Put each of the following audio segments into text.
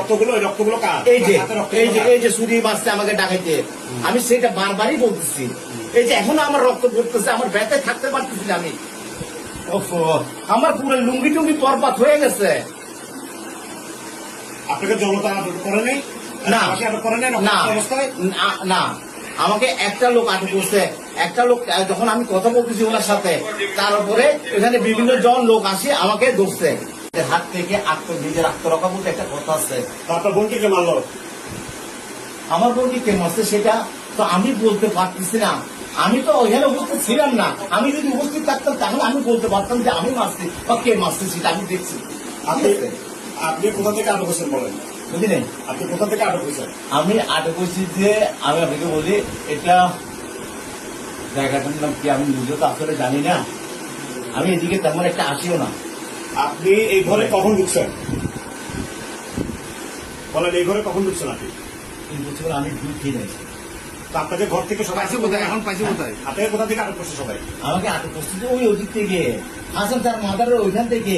রক্তগুলো কার? এই যে ছুরি মারছে আমাকে ডাকাইতে, আমি সেটা বারবারই বলতেছি। এই যে এখনো আমার রক্ত পড়তেছে, আমার ব্যথায় থাকতে পারতেছি না আমি। আমার পুরো লুঙ্গি টুঙ্গি বরবাদ হয়ে গেছে। আপনাকে জনতা আটক করে নেই? না আটক করে নেই অবস্থায়? না, আমাকে একটা লোক আটক করছে। একটা লোক যখন আমি কথা বলতেছি ওনার সাথে, তার উপরে এখানে বিভিন্ন জন লোক আসে আমাকে ধরছে। হাত থেকে নিজের আত্মরক্ষা বলতে একটা কথা আছে। আপনার বোনকে কে মারলো? আমার বোনকে কে মারছে সেটা তো আমি বলতে পারতেছি না। আমি তো ওইখানে উপস্থিত ছিলাম না। আমি যদি উপস্থিত থাকতাম তাহলে আমি বলতে পারতাম যে আমি মারছি বা কে মারছে সেটা আমি দেখছি। আপনি কোথা থেকে আটক হয়েছেন বলেন? বুঝলেন? আপনি কোথা থেকে আটক হয়েছেন? আমি আটক হয়েছি যে আমি আপনাকে বলি, এটা জায়গাটার নাম কি আমি নিজেও তো আসলে জানি না। আমি এদিকে তেমন একটা আসিও না। আপনি এই ঘরে কখন ঢুকছেন বলেন? এই ঘরে কখন ঢুকছেন আপনি? আমি ঢুকি নাই। আপনাকে ঘর থেকে সবাই পাইছে কোথায়? এখন পাইছে কোথায়? আপনাকে কোথা থেকে আটক করছে সবাই? আমাকে আটক করছে যে ওই ওদিক থেকে, হাসান তার মাদারের ওইখান থেকে।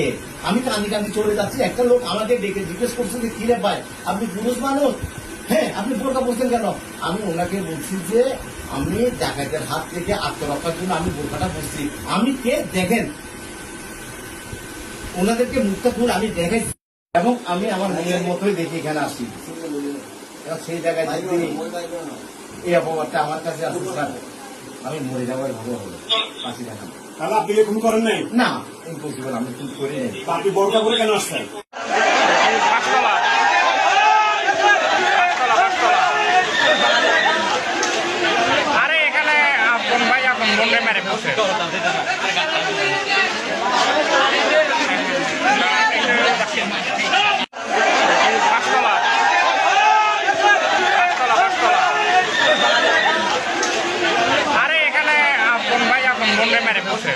আমি কান্দি কান্দি চলে যাচ্ছি, একটা লোক আমাকে ডেকে জিজ্ঞেস করছে যে কি রে ভাই, আপনি পুরুষ মানুষ, হ্যাঁ আপনি বোরকা পরছেন কেন? আমি ওনাকে বলছি যে আমি ডাকাতের হাত থেকে আত্মরক্ষার জন্য আমি বোরকাটা পরছি। আমি কে দেখেন, ওনাদেরকে মুখটা খুলে আমি দেখাইছি এবং আমি আমার মেয়ের মতোই দেখি এখানে আসি। সেই জায়গায় যদি এই অপবাদটা আমার কাছে আসে স্যার, আমি মরে যাওয়ার ভালো হলো। ফাঁসি দেখান। তাহলে আপনি খুন করেন নাই? না, ইম্পসিবল, আমি খুন করি নাই। আপনি বোরকা করে কেন আসছেন? আরে এখানে আপন ভাই আপন বোনরে মেরে বসে আরে এখানে আপন ভাই আপন বোনরে মেরে বসে